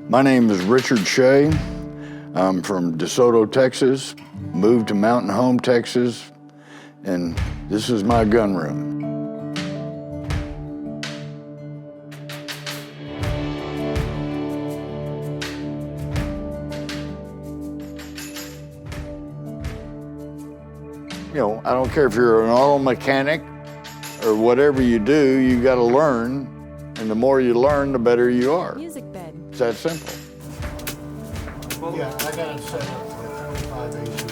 My name is Richard Shea. I'm from DeSoto, Texas, moved to Mountain Home, Texas, and this is my gun room. You know, I don't care if you're an auto mechanic or whatever you do, you got to learn, and the more you learn, the better you are. Music bed. It's that simple. Yeah, I got it set up for 25 AC.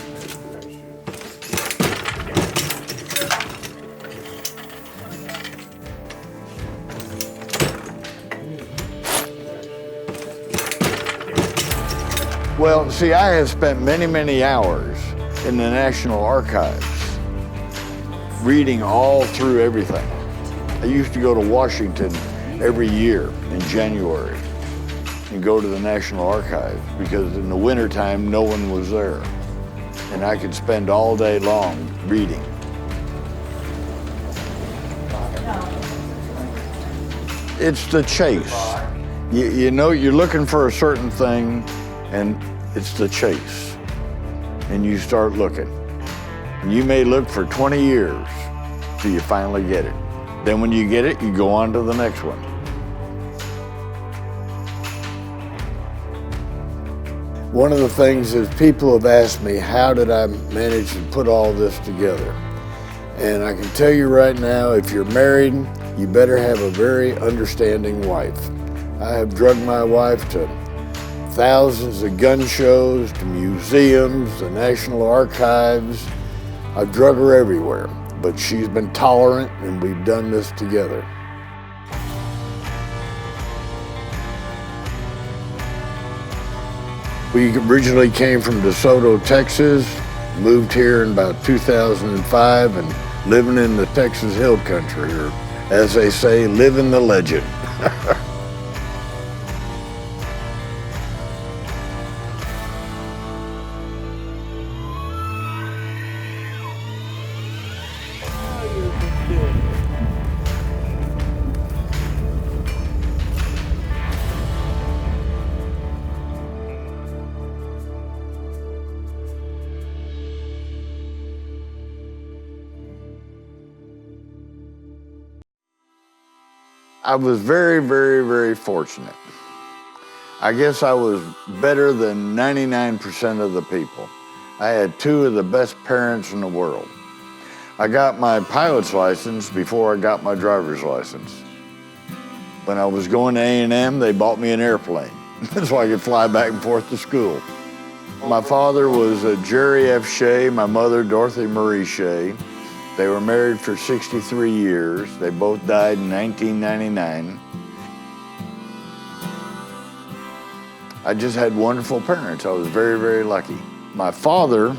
Well, see, I have spent many, many hours in the National Archives reading all through everything. I used to go to Washington every year in January and go to the National Archives because in the wintertime, no one was there. And I could spend all day long reading. It's the chase. You know, you're looking for a certain thing, and it's the chase. And you start looking. And you may look for 20 years till you finally get it. Then when you get it, you go on to the next one. One of the things is people have asked me, how did I manage to put all this together? And I can tell you right now, if you're married, you better have a very understanding wife. I have drugged my wife to thousands of gun shows, to museums, the National Archives. I've drug her everywhere, but she's been tolerant and we've done this together. We originally came from DeSoto, Texas, moved here in about 2005 and living in the Texas Hill Country, or as they say, living the legend. I was very, very, very fortunate. I guess I was better than 99% of the people. I had two of the best parents in the world. I got my pilot's license before I got my driver's license. When I was going to A&M, they bought me an airplane so I could fly back and forth to school. My father was Jerry F. Shea, my mother, Dorothy Marie Shea. They were married for 63 years. They both died in 1999. I just had wonderful parents. I was very, very lucky. My father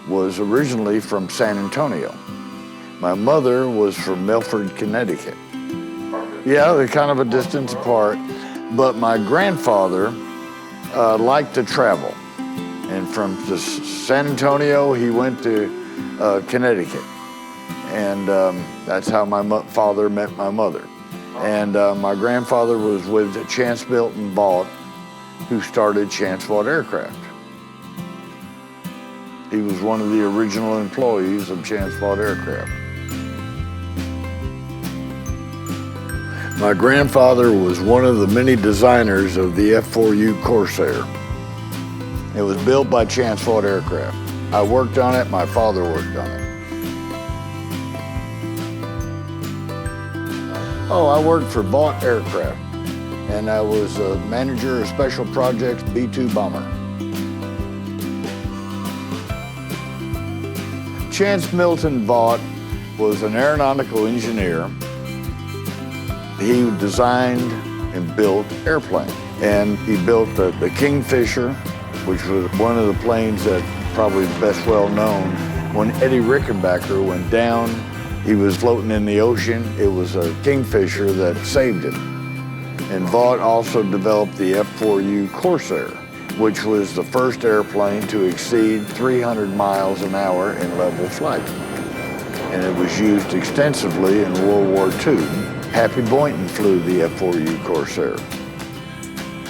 was originally from San Antonio. My mother was from Milford, Connecticut. Yeah, they're kind of a distance apart, but my grandfather liked to travel. And from San Antonio, he went to Connecticut. And that's how my father met my mother. And my grandfather was with Chance Milton Vaught, who started Chance Vaught Aircraft. He was one of the original employees of Chance Vaught Aircraft. My grandfather was one of the many designers of the F4U Corsair. It was built by Chance Vaught Aircraft. I worked on it, my father worked on it. Oh, I worked for Vaught Aircraft, and I was a manager of special projects B-2 bomber. Chance Milton Vaught was an aeronautical engineer. He designed and built airplanes, and he built the Kingfisher, which was one of the planes that probably is best well known. When Eddie Rickenbacker went down, he was floating in the ocean. It was a Kingfisher that saved him. And Vaught also developed the F4U Corsair, which was the first airplane to exceed 300 miles an hour in level flight. And it was used extensively in World War II. Happy Boynton flew the F4U Corsair.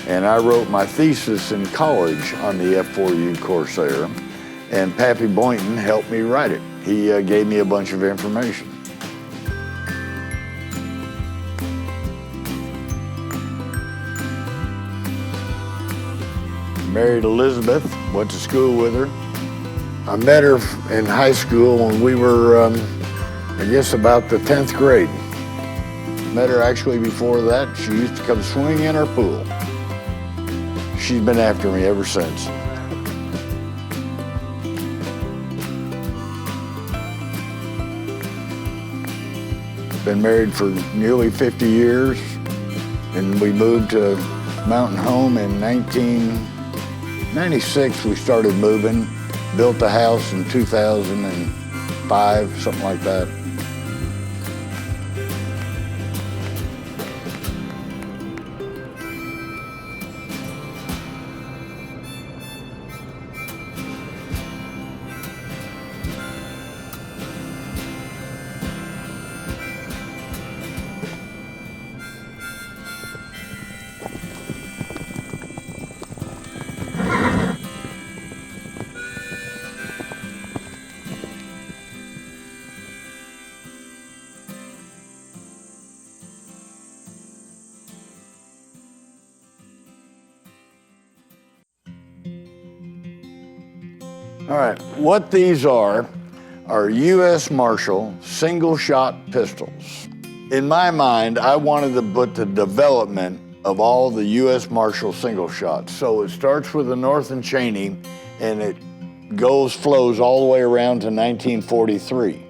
And I wrote my thesis in college on the F4U Corsair, and Pappy Boynton helped me write it. He gave me a bunch of information. Married Elizabeth, went to school with her. I met her in high school when we were, I guess, about the 10th grade. Met her actually before that. She used to come swimming in our pool. She's been after me ever since. Been married for nearly 50 years, and we moved to Mountain Home in 1996. We started moving, built the house in 2005, something like that. All right, what these are U.S. Marshall single-shot pistols. In my mind, I wanted to put the development of all the U.S. Marshall single shots. So it starts with the North and Cheney, and it flows all the way around to 1943.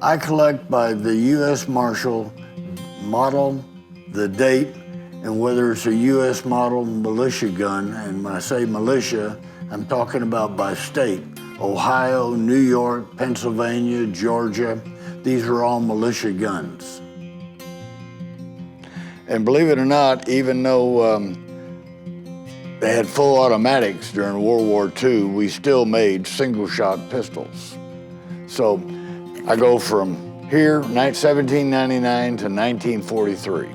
I collect by the U.S. Marshall model, the date, and whether it's a U.S. model militia gun. And when I say militia, I'm talking about by state. Ohio, New York, Pennsylvania, Georgia. These are all militia guns. And believe it or not, even though they had full automatics during World War II, we still made single-shot pistols. So I go from here, 1799 to 1943.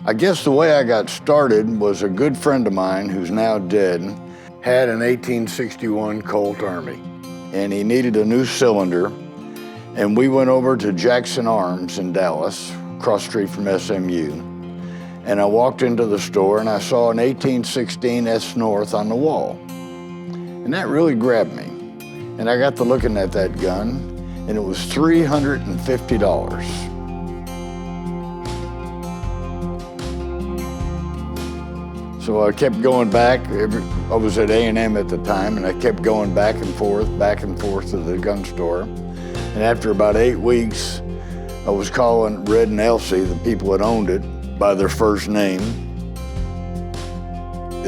I guess the way I got started was a good friend of mine who's now dead had an 1861 Colt Army, and he needed a new cylinder, and we went over to Jackson Arms in Dallas, across the street from SMU, and I walked into the store and I saw an 1816 S North on the wall, and that really grabbed me. And I got to looking at that gun, and it was $350. So I kept going back. I was at A&M at the time, and I kept going back and forth to the gun store. And after about 8 weeks, I was calling Red and Elsie, the people that owned it, by their first name.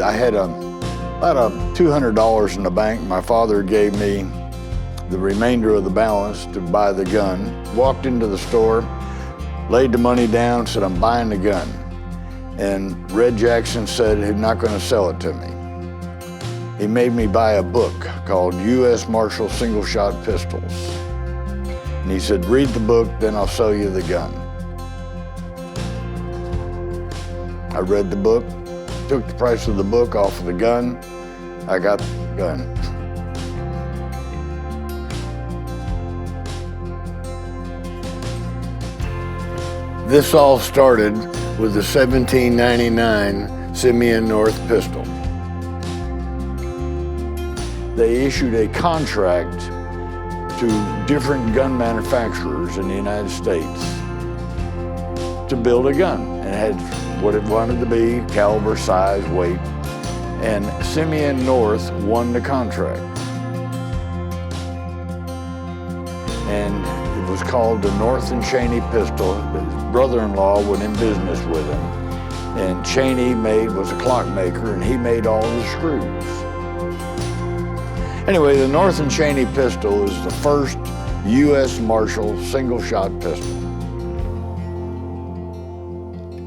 I had about $200 in the bank. My father gave me the remainder of the balance to buy the gun. Walked into the store, laid the money down, said, I'm buying the gun. And Red Jackson said he's not going to sell it to me. He made me buy a book called U.S. Marshall Single Shot Pistols. And he said, read the book, then I'll sell you the gun. I read the book, took the price of the book off of the gun. I got the gun. This all started with the 1799 Simeon North pistol. They issued a contract to different gun manufacturers in the United States to build a gun. And it had what it wanted to be, caliber, size, weight. And Simeon North won the contract. And it was called the North and Cheney pistol. His brother-in-law went in business with him. And Cheney was a clockmaker, and he made all the screws. Anyway, the North and Cheney pistol is the first U.S. Marshall single-shot pistol.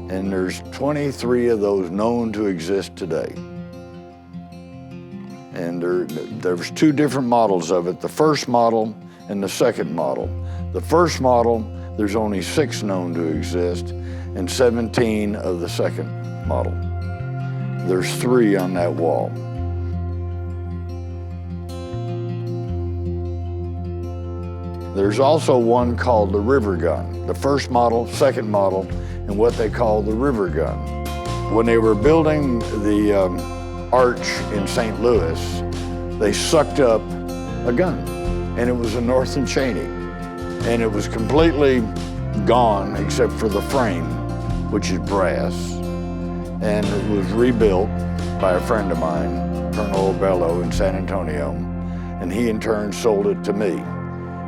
And there's 23 of those known to exist today. And there was 2 different models of it. The first model and the second model. The first model, there's only 6 known to exist, and 17 of the second model. There's 3 on that wall. There's also one called the river gun. The first model, second model, and what they call the river gun. When they were building the arch in St. Louis, they sucked up a gun, and it was a North & Cheney. And it was completely gone except for the frame, which is brass. And it was rebuilt by a friend of mine, Colonel Obello in San Antonio, and he in turn sold it to me.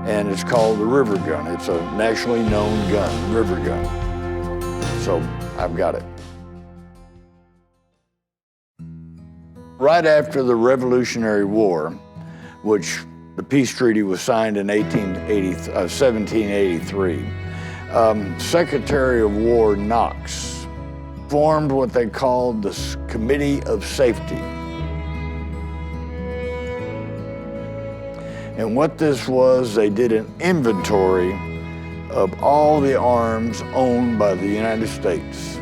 And it's called the river gun. It's a nationally known gun, river gun. So I've got it. Right after the Revolutionary War, which the peace treaty was signed in 1783, Secretary of War Knox formed what they called the Committee of Safety. And what this was, they did an inventory of all the arms owned by the United States.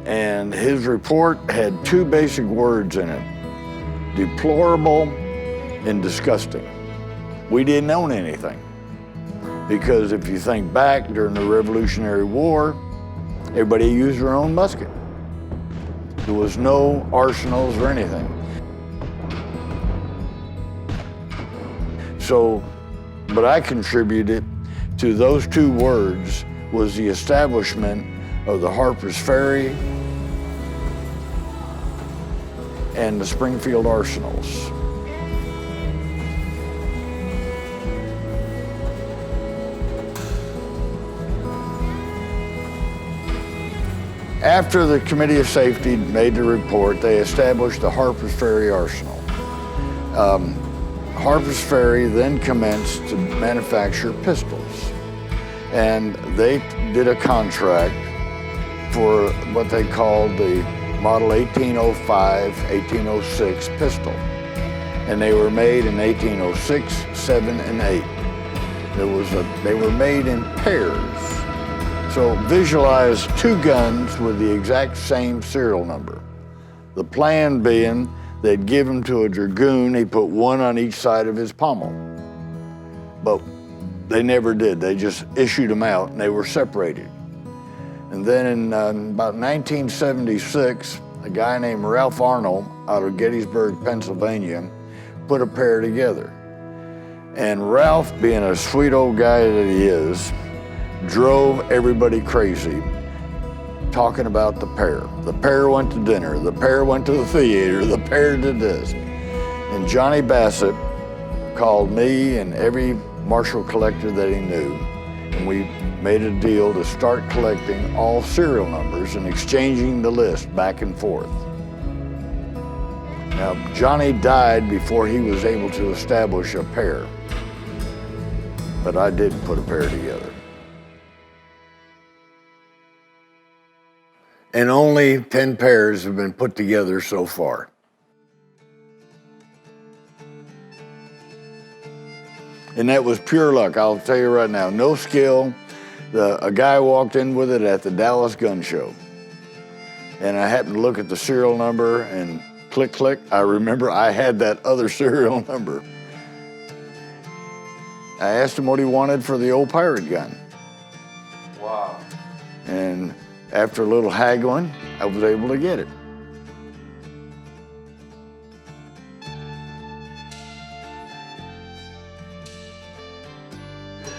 And his report had 2 basic words in it: deplorable and disgusting. We didn't own anything, because if you think back, during the Revolutionary War, everybody used their own musket. There was no arsenals or anything. So, what I contributed to those 2 words was the establishment of the Harper's Ferry and the Springfield Arsenals. After the Committee of Safety made the report, they established the Harper's Ferry Arsenal. Harper's Ferry then commenced to manufacture pistols. And they did a contract for what they called the Model 1805, 1806 pistol. And they were made in 1806, 7, and 8. They were made in pairs. So visualize 2 guns with the exact same serial number. The plan being, they'd give them to a dragoon, he put 1 on each side of his pommel. But they never did, they just issued them out and they were separated. And then in about 1976, a guy named Ralph Arnold out of Gettysburg, Pennsylvania, put a pair together. And Ralph, being a sweet old guy that he is, drove everybody crazy talking about the pair. The pair went to dinner, the pair went to the theater, the pair did this. And Johnny Bassett called me and every Marshall collector that he knew, and we made a deal to start collecting all serial numbers and exchanging the list back and forth. Now, Johnny died before he was able to establish a pair, but I did put a pair together. And only 10 pairs have been put together so far. And that was pure luck, I'll tell you right now. No skill. A guy walked in with it at the Dallas Gun Show. And I happened to look at the serial number and click, click. I remember I had that other serial number. I asked him what he wanted for the old pirate gun. Wow. And after a little haggling, I was able to get it.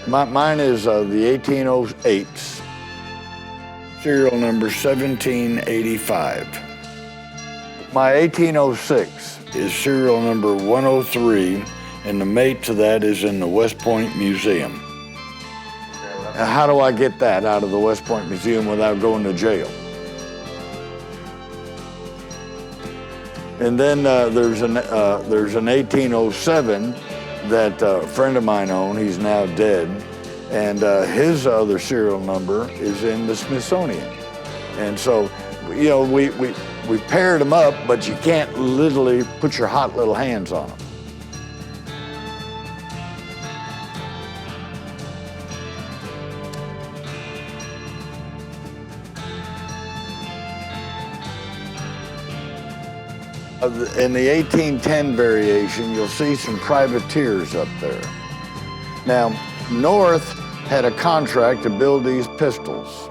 Mine is the 1808s, serial number 1785. My 1806 is serial number 103, and the mate to that is in the West Point Museum. Now, how do I get that out of the West Point Museum without going to jail? And then there's an 1807 that a friend of mine owned. He's now dead, and his other serial number is in the Smithsonian. And so, you know, we paired them up, but you can't literally put your hot little hands on them. In the 1810 variation, you'll see some privateers up there. Now, North had a contract to build these pistols,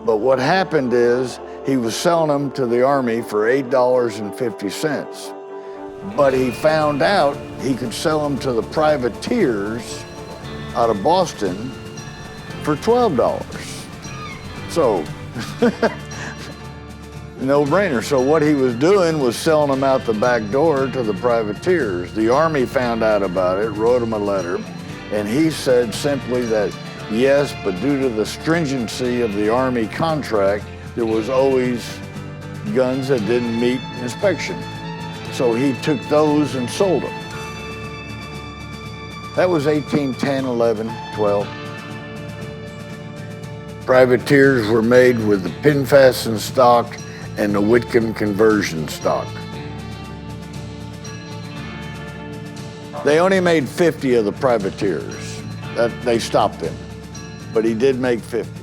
but what happened is he was selling them to the Army for $8.50. But he found out he could sell them to the privateers out of Boston for $12. So, no-brainer. So what he was doing was selling them out the back door to the privateers. The Army found out about it, wrote him a letter, and he said simply that, yes, but due to the stringency of the Army contract, there was always guns that didn't meet inspection. So he took those and sold them. That was 1810, 11, 12. Privateers were made with the pin fasten stock and the Whitcomb conversion stock. They only made 50 of the privateers. They stopped them, but he did make 50.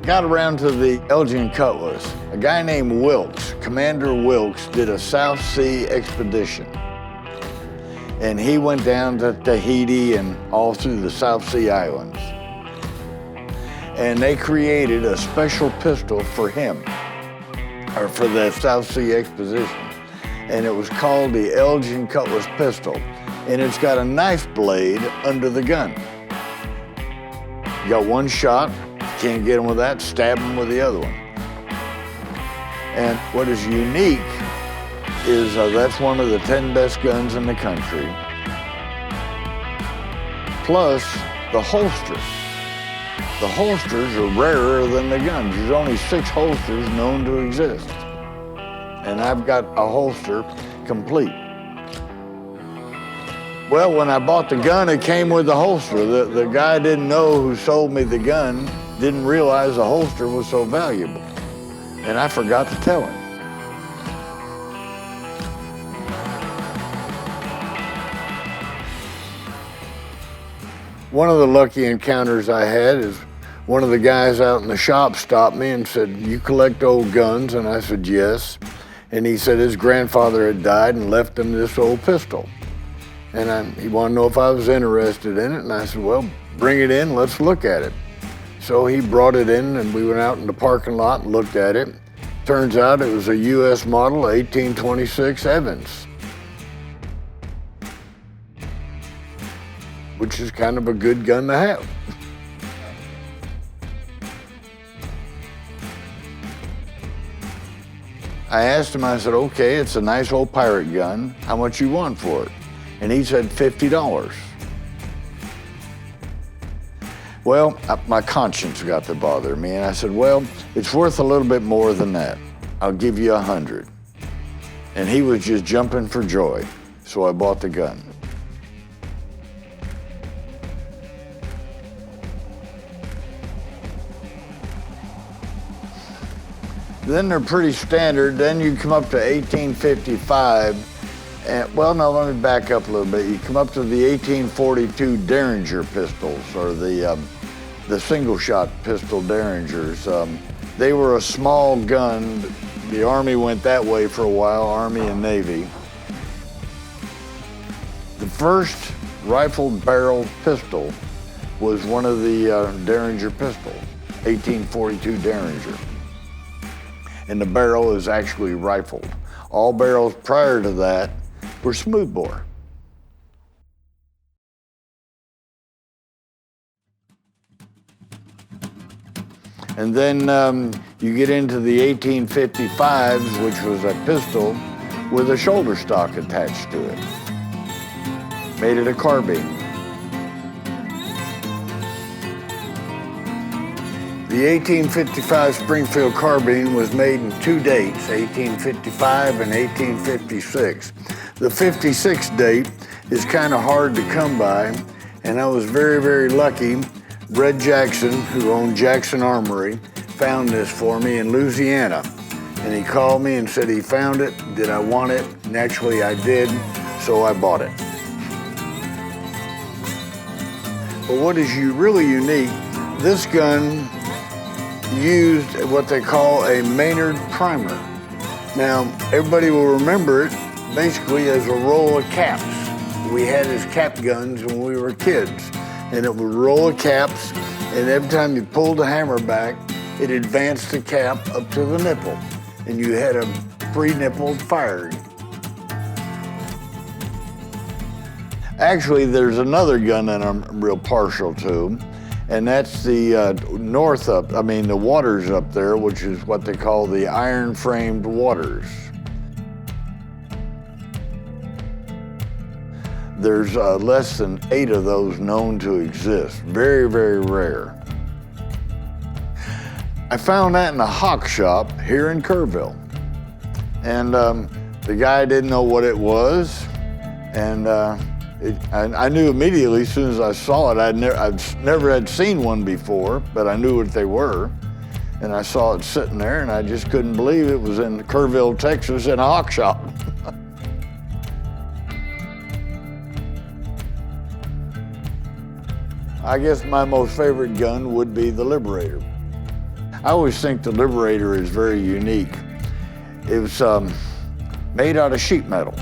Got around to the Elgin Cutlass. A guy named Wilkes, Commander Wilkes, did a South Sea expedition. And he went down to Tahiti and all through the South Sea Islands. And they created a special pistol for him, or for the South Sea expedition. And it was called the Elgin Cutlass pistol. And it's got a knife blade under the gun. You got one shot. Can't get them with that, stab them with the other one. And what is unique is that's one of the 10 best guns in the country. Plus the holsters. The holsters are rarer than the guns. There's only 6 holsters known to exist. And I've got a holster complete. Well, when I bought the gun, it came with the holster. The guy didn't know who sold me the gun, didn't realize the holster was so valuable. And I forgot to tell him. One of the lucky encounters I had is one of the guys out in the shop stopped me and said, "You collect old guns?" And I said, "Yes." And he said his grandfather had died and left him this old pistol. And he wanted to know if I was interested in it. And I said, "Well, bring it in, let's look at it." So he brought it in and we went out in the parking lot and looked at it. Turns out it was a US model 1826 Evans, which is kind of a good gun to have. I asked him, I said, "Okay, it's a nice old pirate gun. How much you want for it?" And he said $50. Well, my conscience got to bother me, and I said, "Well, it's worth a little bit more than that. I'll give you 100. And he was just jumping for joy, so I bought the gun. Then they're pretty standard. Then you come up to 1855. And, well, no, let me back up a little bit. You come up to the 1842 Derringer pistols, or the single-shot pistol Derringers. They were a small gun. The Army went that way for a while, Army and Navy. The first rifled barrel pistol was one of the Derringer pistols, 1842 Derringer. And the barrel is actually rifled. All barrels prior to that were smoothbore. And then you get into the 1855s, which was a pistol with a shoulder stock attached to it. Made it a carbine. The 1855 Springfield carbine was made in 2 dates, 1855 and 1856. The 56 date is kind of hard to come by, and I was very, very lucky. Red Jackson, who owned Jackson Armory, found this for me in Louisiana. And he called me and said he found it, did I want it? Naturally I did, so I bought it. But what is really unique, this gun used what they call a Maynard primer. Now, everybody will remember it basically as a roll of caps. We had as cap guns when we were kids, and it would roll of caps, and every time you pulled the hammer back, it advanced the cap up to the nipple, and you had a pre-nippled fire. Actually, there's another gun that I'm real partial to, and that's the the waters up there, which is what they call the iron-framed waters. There's less than 8 of those known to exist. Very, very rare. I found that in a hawk shop here in Kerrville. And the guy didn't know what it was. And I knew immediately as soon as I saw it. I'd never had seen one before, but I knew what they were. And I saw it sitting there, and I just couldn't believe it was in Kerrville, Texas, in a hawk shop. I guess my most favorite gun would be the Liberator. I always think the Liberator is very unique. It was made out of sheet metal,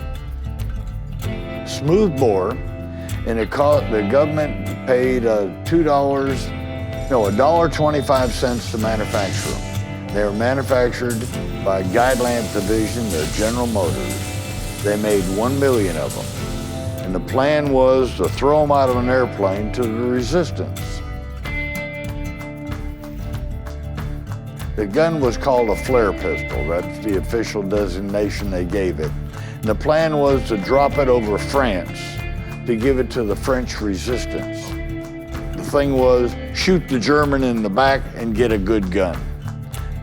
smooth bore, and the government paid $1.25 to manufacture them. They were manufactured by Guidelamp Division of General Motors. They made 1 million of them. And the plan was to throw them out of an airplane to the resistance. The gun was called a flare pistol. That's the official designation they gave it. And the plan was to drop it over France to give it to the French resistance. The thing was, shoot the German in the back and get a good gun.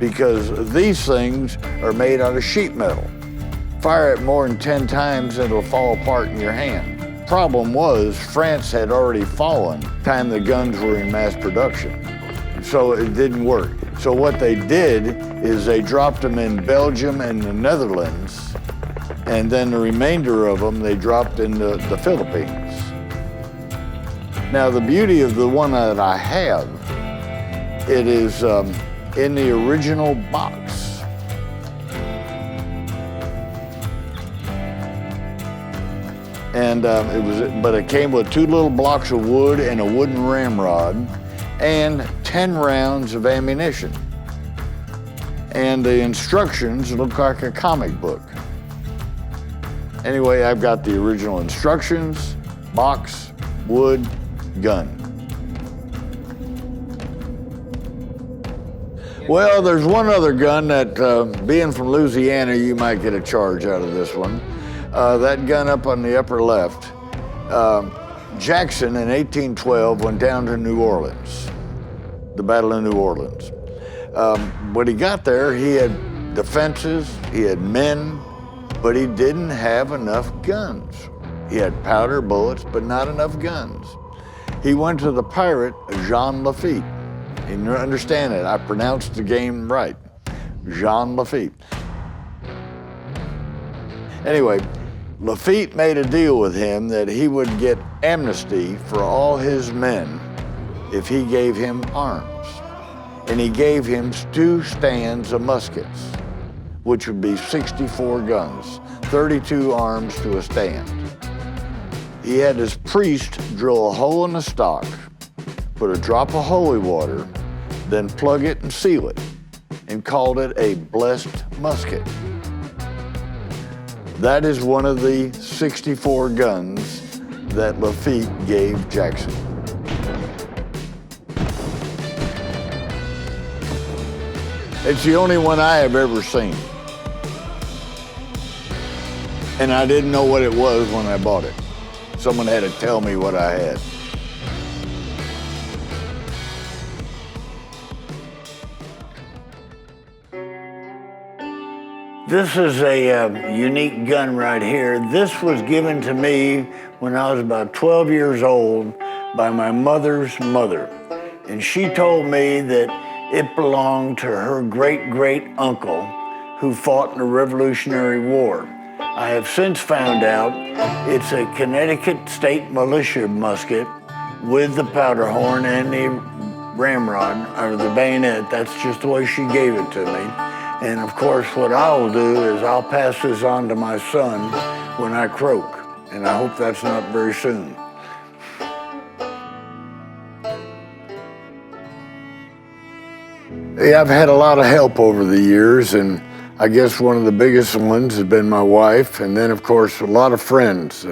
Because these things are made out of sheet metal. Fire it more than 10 times, it'll fall apart in your hand. Problem was, France had already fallen by the time the guns were in mass production. So it didn't work. So what they did is they dropped them in Belgium and the Netherlands, and then the remainder of them they dropped in the Philippines. Now the beauty of the one that I have, it is in the original box. And but it came with 2 little blocks of wood and a wooden ramrod and 10 rounds of ammunition. And the instructions look like a comic book. Anyway, I've got the original instructions, box, wood, gun. Well, there's one other gun that, being from Louisiana, you might get a charge out of this one. That gun up on the upper left, Jackson in 1812 went down to New Orleans, the Battle of New Orleans. When he got there, he had defenses, he had men, but he didn't have enough guns. He had powder, bullets, but not enough guns. He went to the pirate, Jean Lafitte. And you understand it, I pronounced the game right, Jean Lafitte. Anyway, Lafitte made a deal with him that he would get amnesty for all his men if he gave him arms. And he gave him 2 stands of muskets, which would be 64 guns, 32 arms to a stand. He had his priest drill a hole in the stock, put a drop of holy water, then plug it and seal it, and called it a blessed musket. That is one of the 64 guns that Lafitte gave Jackson. It's the only one I have ever seen. And I didn't know what it was when I bought it. Someone had to tell me what I had. This is a unique gun right here. This was given to me when I was about 12 years old by my mother's mother. And she told me that it belonged to her great-great-uncle who fought in the Revolutionary War. I have since found out it's a Connecticut State Militia musket with the powder horn and the ramrod, or the bayonet. That's just the way she gave it to me. And of course, what I'll do is I'll pass this on to my son when I croak. And I hope that's not very soon. Yeah, I've had a lot of help over the years, and I guess one of the biggest ones has been my wife, and then of course a lot of friends.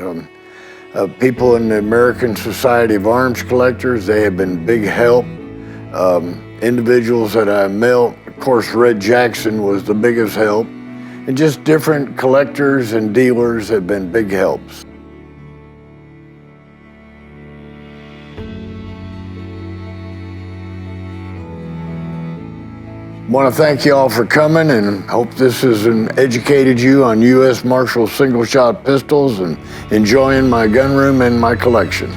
People in the American Society of Arms Collectors, they have been big help. Individuals that I met, of course Red Jackson was the biggest help, and just different collectors and dealers have been big helps. I want to thank you all for coming, and hope this has educated you on U.S. Marshall single-shot pistols and enjoying my gun room and my collection.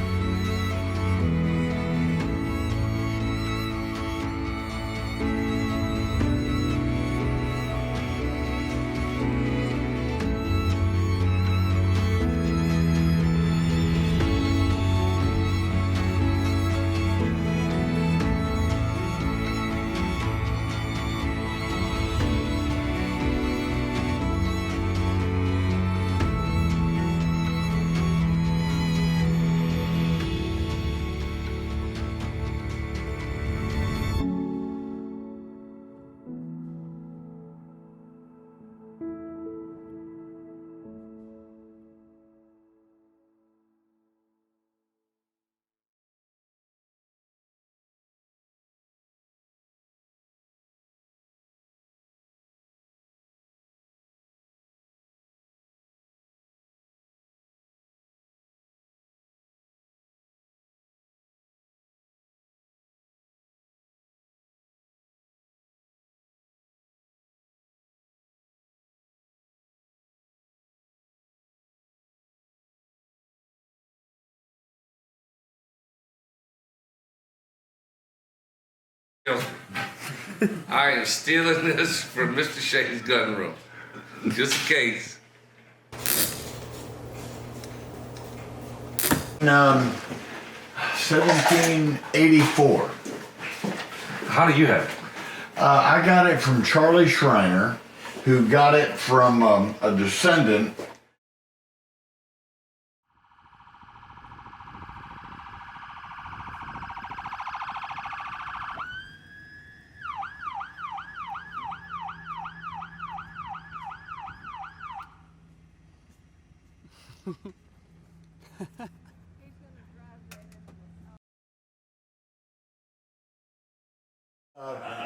I am stealing this from Mr. Shady's gun room, just in case. 1784. How do you have it? I got it from Charlie Schreiner, who got it from a descendant.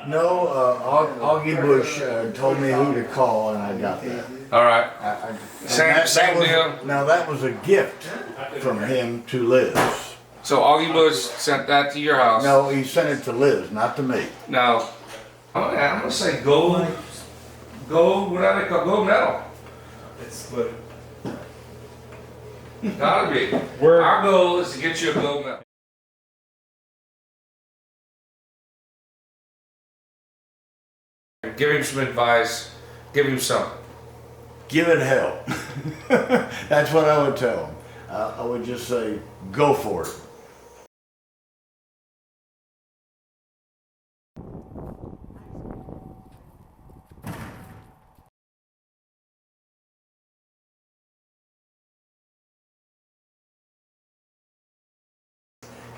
No, Augie Bush told me who to call, and I got that. All right. Same was, deal. Now that was a gift from him to Liz. So Augie Bush sent that to your house. No, he sent it to Liz, not to me. Now, I'm gonna say gold, whatever they call gold medal. It's what. Gotta be. Our goal is to get you a gold medal. Give him some advice. Give him something. Give it hell. That's what I would tell him. I would just say, go for it.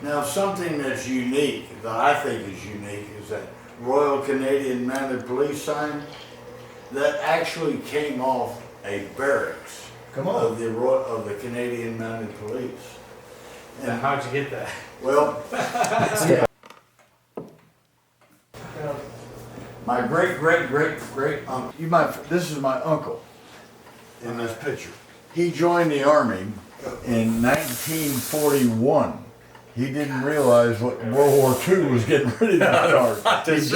Now, something that's unique, that I think is unique, is that Royal Canadian Mounted Police sign that actually came off a barracks of the Canadian Mounted Police. And how'd you get that? Well, my great uncle. This is my uncle in this picture. He joined the Army in 1941. He didn't realize what World War II was getting ready to start. This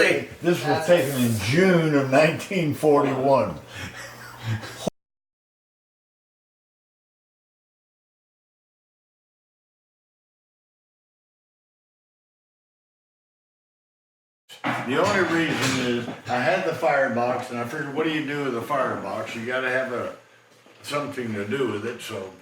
was taken in June of 1941. The only reason is I had the firebox, and I figured, what do you do with a firebox? You got to have something to do with it, so